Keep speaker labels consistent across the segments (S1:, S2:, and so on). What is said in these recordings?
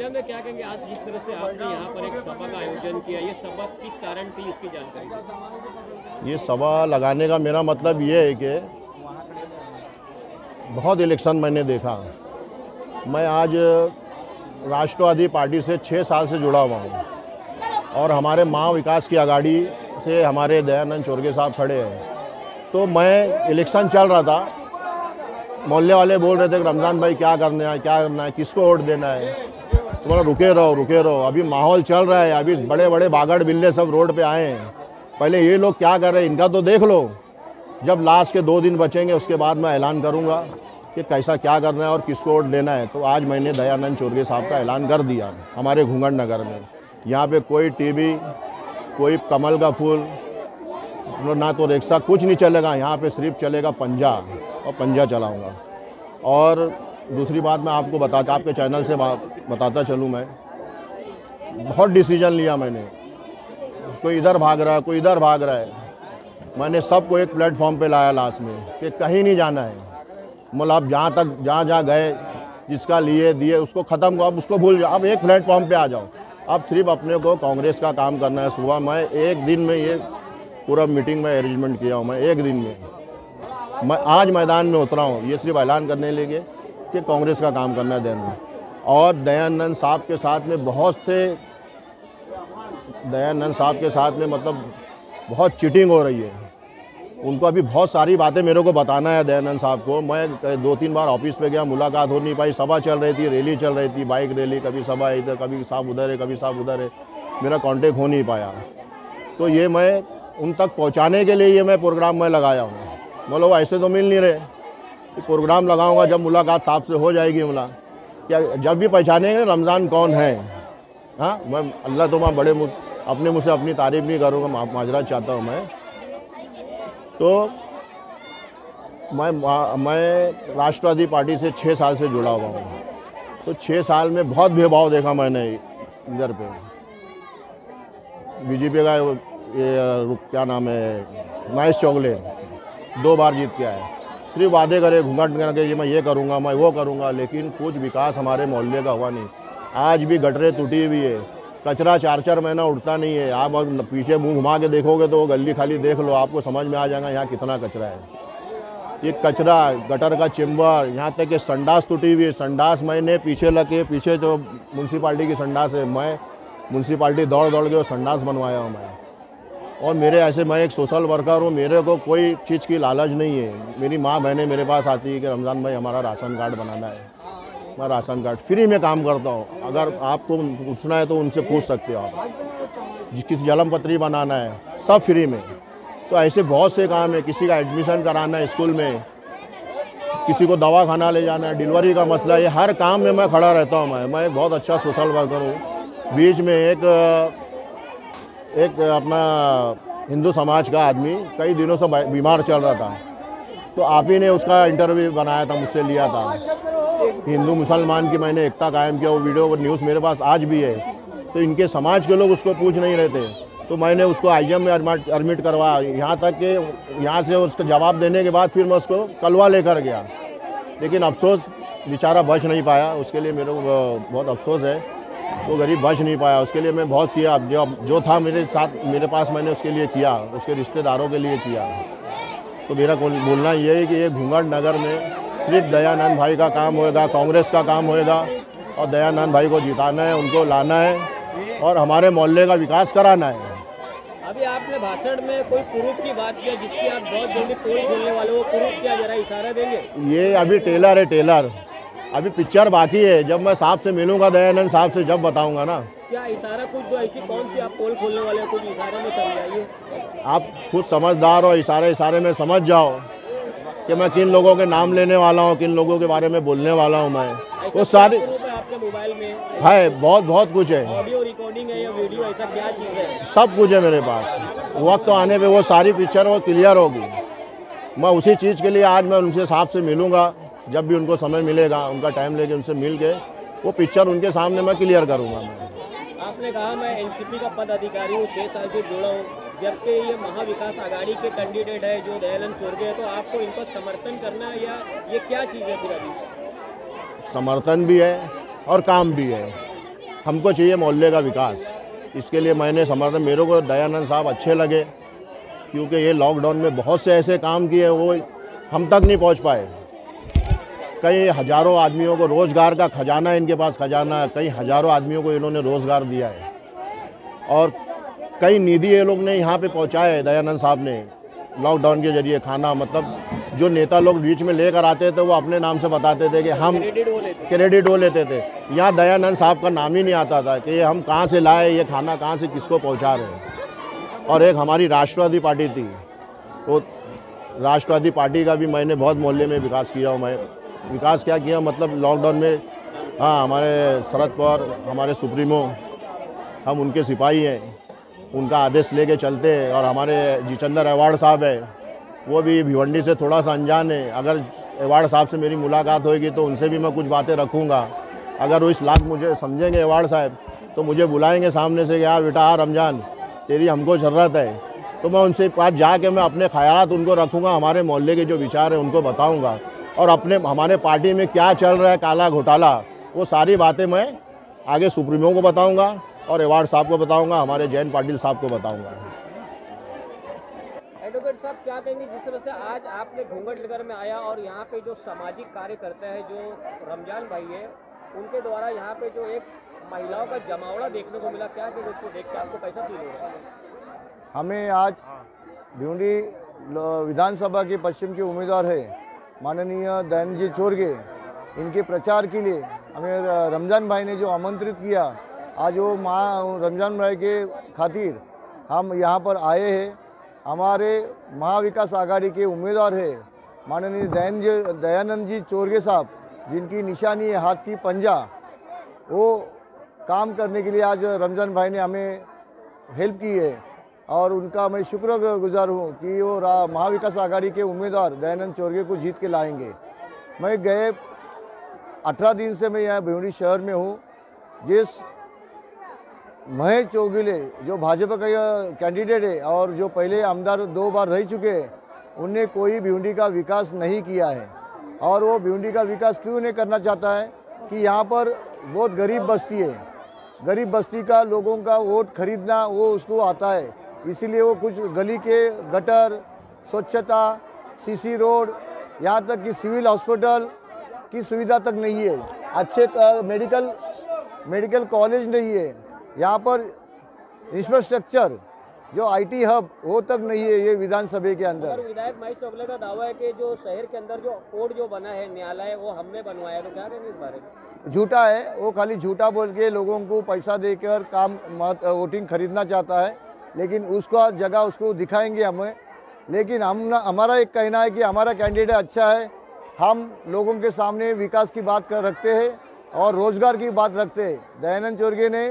S1: में क्या कहेंगे, आज जिस तरह से आपने यहाँ पर एक सभा का आयोजन किया, ये सभा किस कारण थी, उसकी जानकारी दीजिए।
S2: ये सभा लगाने का मेरा मतलब ये है कि बहुत इलेक्शन मैंने देखा। मैं आज राष्ट्रवादी पार्टी से 6 साल से जुड़ा हुआ हूँ और हमारे महा विकास की आघाड़ी से हमारे दयानंद चोरगे साहब खड़े हैं। तो मैं इलेक्शन चल रहा था, मोहल्ले वाले बोल रहे थे कि रमज़ान भाई क्या करना है, किसको वोट देना है। तो बोला रुके रहो, अभी माहौल चल रहा है, अभी बड़े बड़े बागड़ बिल्ले सब रोड पे आए हैं, पहले ये लोग क्या कर रहे हैं इनका तो देख लो। जब लास्ट के 2 दिन बचेंगे उसके बाद मैं ऐलान करूँगा कि कैसा क्या करना है और किसको वोट देना है। तो आज मैंने दयानंद चोरगे साहब का ऐलान कर दिया। हमारे घूंगट नगर में यहाँ पे कोई टीवी, कोई कमल का फूल, ना तो रिक्शा, कुछ नहीं चलेगा। यहाँ पे सिर्फ चलेगा पंजा, और पंजा चलाऊँगा। और दूसरी बात मैं आपको बताता, आपके चैनल से बताता चलूँ, मैं बहुत डिसीजन लिया मैंने। कोई इधर भाग रहा है, कोई इधर भाग रहा है, मैंने सबको एक प्लेटफॉर्म पे लाया लास्ट में कि कहीं नहीं जाना है। मतलब आप जहाँ गए, जिसका लिए दिए उसको ख़त्म करो, अब उसको भूल जाओ, अब एक प्लेटफॉर्म पे आ जाओ। अब सिर्फ अपने को कांग्रेस का काम करना है। सुबह मैं एक दिन में ये पूरा मीटिंग में अरेंजमेंट किया हूँ। मैं एक दिन में मैं आज मैदान में उतरा हूँ, ये सिर्फ ऐलान करने लगे कि कांग्रेस का काम करना है दयानंद। और दयानंद साहब के साथ में मतलब बहुत चीटिंग हो रही है। उनको अभी बहुत सारी बातें मेरे को बताना है दयानंद साहब को। मैं 2-3 बार ऑफिस पे गया, मुलाकात हो नहीं पाई। सभा चल रही थी, रैली चल रही थी, बाइक रैली, कभी सभा इधर, कभी साहब उधर है, कभी साहब उधर है, मेरा कांटेक्ट हो नहीं पाया। तो ये मैं उन तक पहुंचाने के लिए ये मैं प्रोग्राम में लगाया हूँ। बोलो ऐसे तो मिल नहीं रहे, प्रोग्राम लगाऊंगा जब मुलाकात साहब से हो जाएगी। क्या जब भी पहचानेंगे रमज़ान कौन है। हाँ, मैं अल्लाह तो मैं अपने मुँह से अपनी तारीफ नहीं करूँगा, माजरा चाहता हूँ मैं। तो मैं राष्ट्रवादी पार्टी से 6 साल से जुड़ा हुआ हूँ। तो 6 साल में बहुत भेदभाव देखा मैंने इधर पे। बीजेपी का ये क्या नाम है, महेश चौगले 2 बार जीत के आए, सिर्फ वादे करे, घूंघट करके ये मैं ये करूँगा, मैं वो करूँगा, लेकिन कुछ विकास हमारे मोहल्ले का हुआ नहीं। आज भी गटरें टूटी हुई है, कचरा 4-4 महीना उठता नहीं है। आप पीछे मुंह घुमा के देखोगे तो वो गली खाली देख लो, आपको समझ में आ जाएगा यहाँ कितना कचरा है। ये कचरा, गटर का चेम्बर, यहाँ तक कि संडास टूटी हुई है। संडास मैंने पीछे लगे, पीछे जो म्यूनसिपाल्टी की संडास है, मैं म्यूनसिपाल्टी दौड़ के वो संडास बनवाया हूँ मैं। और मैं एक सोशल वर्कर हूँ, मेरे को कोई चीज़ की लालच नहीं है। मेरी माँ बहनें मेरे पास आती है कि रमज़ान भाई हमारा राशन कार्ड बनाना है। मैं राशन कार्ड फ्री में काम करता हूँ, अगर आपको पूछना है तो उनसे पूछ सकते हो आप। किसी जन्म पत्री बनाना है, सब फ्री में। तो ऐसे बहुत से काम है, किसी का एडमिशन कराना है स्कूल में, किसी को दवा खाना ले जाना है, डिलीवरी का मसला, ये हर काम में मैं खड़ा रहता हूँ। मैं एक बहुत अच्छा सोशल वर्कर हूँ। बीच में एक अपना हिंदू समाज का आदमी कई दिनों से बीमार चल रहा था, तो आप ही ने उसका इंटरव्यू बनाया था, मुझसे लिया था। हिंदू मुसलमान की मैंने एकता कायम किया, वो वीडियो न्यूज़ मेरे पास आज भी है। तो इनके समाज के लोग उसको पूछ नहीं रहे थे, तो मैंने उसको IGM में एडमिट करवाया। यहाँ तक कि यहाँ से उसका जवाब देने के बाद फिर मैं उसको कलवा लेकर गया, लेकिन अफसोस बेचारा बच नहीं पाया। उसके लिए मेरे को बहुत अफसोस है, वो गरीब बच नहीं पाया। उसके लिए मैं बहुत सी जो था मेरे साथ मेरे पास मैंने उसके लिए किया, उसके रिश्तेदारों के लिए किया। तो मेरा बोलना ये है कि ये घूंघट नगर में सिर्फ दयानंद भाई का काम होएगा, कांग्रेस का काम होएगा, और दयानंद भाई को जिताना है, उनको लाना है और हमारे मोहल्ले का विकास कराना है।
S1: अभी आपने भाषण में कोई प्रूफ की बात किया, जिसकी आप बहुत जल्दी पोल खोलने वाले हो, प्रूफ क्या, जरा इशारा देंगे?
S2: ये अभी टेलर है, टेलर अभी पिक्चर बाकी है। जब मैं साहब से मिलूंगा, दयानंद साहब से, जब बताऊंगा ना।
S1: क्या इशारा कुछ तो ऐसी कौन सी आप पोल खोलने वाले हो, कुछ इशारे में समझाइए।
S2: आप खुद समझदार हो, इशारे में समझ जाओ कि मैं किन लोगों के नाम लेने वाला हूँ, किन लोगों के बारे में बोलने वाला हूँ। मैं वो सारी
S1: आपके मोबाइल में
S2: है, बहुत कुछ है,
S1: ऑडियो रिकॉर्डिंग है या वीडियो, ऐसा क्या चीज़ है?
S2: सब कुछ है मेरे पास। वक्त तो आने पे वो सारी पिक्चर वो क्लियर होगी। मैं उसी चीज़ के लिए आज मैं उनसे साहब से मिलूँगा, जब भी उनको समय मिलेगा, उनका टाइम लेके उनसे मिल के वो पिक्चर उनके सामने मैं क्लियर करूँगा। मैं
S1: आपने कहा मैं NCP का पद अधिकारी हूँ, 6 साल से जुड़ा हूँ, जबकि ये महाविकास आघाड़ी के कैंडिडेट है जो दयानंद चोरगे है, तो आपको इनका समर्थन करना है या ये क्या चीज़ है? फिर अभी
S2: समर्थन भी है और काम भी है। हमको चाहिए मोहल्ले का विकास। इसके लिए मैंने समर्थन, मेरे को दयानंद साहब अच्छे लगे क्योंकि ये लॉकडाउन में बहुत से ऐसे काम किए वो हम तक नहीं पहुंच पाए। कई हज़ारों आदमियों को रोज़गार का खजाना, इनके पास खजाना है, कई हज़ारों आदमियों को इन्होंने रोज़गार दिया है और कई निधि ये लोग ने यहाँ पे पहुँचाए है। दयानंद साहब ने लॉकडाउन के जरिए खाना, मतलब जो नेता लोग बीच में लेकर आते थे वो अपने नाम से बताते थे कि हम क्रेडिट वो लेते थे। यहाँ दयानंद साहब का नाम ही नहीं आता था कि ये हम कहाँ से लाए, ये खाना कहाँ से किसको पहुँचा रहे हैं। और एक हमारी राष्ट्रवादी पार्टी थी, तो राष्ट्रवादी पार्टी का भी मैंने बहुत मोहल्ले में विकास किया हूँ। मैं विकास क्या किया, मतलब लॉकडाउन में, हाँ, हमारे शरद पवार हमारे सुप्रीमो, हम उनके सिपाही हैं, उनका आदेश लेके चलते हैं। और हमारे जितेंद्र अवार्ड साहब है, वो भी भिवंडी से थोड़ा सा अनजान है। अगर अवार्ड साहब से मेरी मुलाकात होगी तो उनसे भी मैं कुछ बातें रखूँगा। अगर वो इस लाख मुझे समझेंगे अवार्ड साहब तो मुझे बुलाएंगे सामने से कि यार बेटा आ रमजान, तेरी हमको ज़रूरत है, तो मैं उनसे पास जाके मैं अपने ख्यालात उनको रखूँगा, हमारे मोहल्ले के जो विचार है उनको बताऊँगा और अपने हमारे पार्टी में क्या चल रहा है, काला घोटाला, वो सारी बातें मैं आगे सुप्रीमो को बताऊँगा और अवार्ड साहब को बताऊँगा, हमारे जयंत पाटिल साहब को बताऊँगा।
S1: एडवोकेट साहब क्या कहेंगे, जिस तरह से आज आपने घूंघट नगर में आया और यहाँ पे जो सामाजिक कार्यकर्ता है जो रमजान भाई है, उनके द्वारा यहाँ पे जो एक महिलाओं का जमावड़ा देखने को मिला, क्या कहेंगे उसको देख के आपको कैसा फील हो रहा है?
S3: हमें आज भिवंडी विधानसभा के पश्चिम के उम्मीदवार है माननीय दयानंद जी चोरगे, इनके प्रचार के लिए हमें रमजान भाई ने जो आमंत्रित किया, आज वो रमजान भाई के खातिर हम यहाँ पर आए हैं। हमारे महाविकास आघाड़ी के उम्मीदवार है माननीय दयानंद जी चोरगे साहब, जिनकी निशानी है हाथ की पंजा, वो काम करने के लिए आज रमजान भाई ने हमें हेल्प की है और उनका मैं शुक्रगुजार हूँ कि वो महाविकास आघाड़ी के उम्मीदवार दयानंद चोरगे को जीत के लाएंगे। मैं गए 18 दिन से मैं यहाँ भिवंडी शहर में हूँ। जिस महेश चौगुले जो भाजपा का कैंडिडेट है और जो पहले आमदार 2 बार रह चुके हैं, उनने कोई भिवंडी का विकास नहीं किया है। और वो भिवंडी का विकास क्यों नहीं करना चाहता है कि यहाँ पर बहुत गरीब बस्ती है, गरीब बस्ती का लोगों का वोट खरीदना वो उसको आता है, इसीलिए वो कुछ गली के गटर, स्वच्छता, सीसी रोड, यहाँ तक कि सिविल हॉस्पिटल की सुविधा तक नहीं है, अच्छे मेडिकल कॉलेज नहीं है, यहाँ पर इंफ्रास्ट्रक्चर जो आईटी हब वो तक नहीं है ये विधानसभा के अंदर।
S1: विधायक महेश चौगुले का दावा है कि जो शहर के अंदर जो कोर्ट जो बना है, न्यायालय, वो हमने बनवाया, तो क्या कहेंगे इस बारे में?
S3: झूठा है, वो खाली झूठा बोल के लोगों को पैसा देकर काम वोटिंग खरीदना चाहता है, लेकिन उसका जगह उसको दिखाएंगे हमें। लेकिन हमारा एक कहना है कि हमारा कैंडिडेट अच्छा है, हम लोगों के सामने विकास की बात रखते हैं और रोजगार की बात रखते हैं। दयानंद चोरगे ने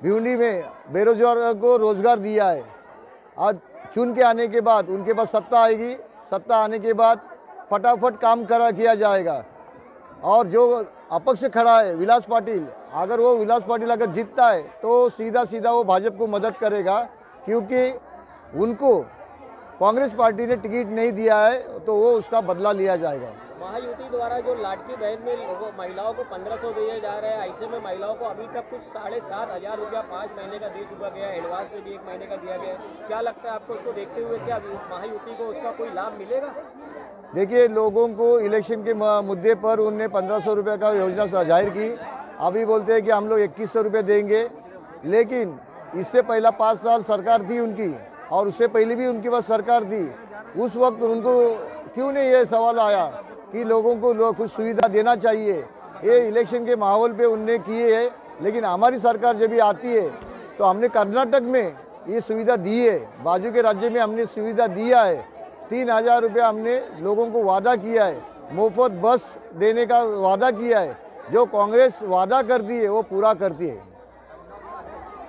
S3: भिवंडी में बेरोजगार को रोजगार दिया है। आज चुन के आने के बाद उनके पास सत्ता आएगी, सत्ता आने के बाद फटाफट काम किया जाएगा। और जो अपक्ष खड़ा है विलास पाटिल, अगर वो विलास पाटिल अगर जीतता है तो सीधा वो भाजपा को मदद करेगा, क्योंकि उनको कांग्रेस पार्टी ने टिकट नहीं दिया है, तो वो उसका बदला लिया जाएगा।
S1: महायुति द्वारा जो लाडकी बहन में महिलाओं को 1500 दिए जा रहे हैं, ऐसे में महिलाओं को अभी तक कुछ 7,500 रुपया 5 महीने का दे चुका गया, एडवांस में भी 1 महीने का दिया गया। क्या लगता है आपको, उसको देखते हुए क्या महायुति को उसका कोई लाभ मिलेगा?
S3: देखिए, लोगों को इलेक्शन के मुद्दे पर उनने 1500 रुपये का योजना जाहिर की, अभी बोलते हैं कि हम लोग 2100 रुपये देंगे, लेकिन इससे पहला 5 साल सरकार थी उनकी और उससे पहले भी उनके पास सरकार थी। उस वक्त उनको क्यों नहीं ये सवाल आया कि लोगों को कुछ सुविधा देना चाहिए? ये इलेक्शन के माहौल पे उनने किए है, लेकिन हमारी सरकार जब भी आती है तो हमने कर्नाटक में ये सुविधा दी है, बाजू के राज्य में हमने सुविधा दिया है। 3000 रुपया हमने लोगों को वादा किया है, मुफ्त बस देने का वादा किया है। जो कांग्रेस वादा करती है वो पूरा करती है।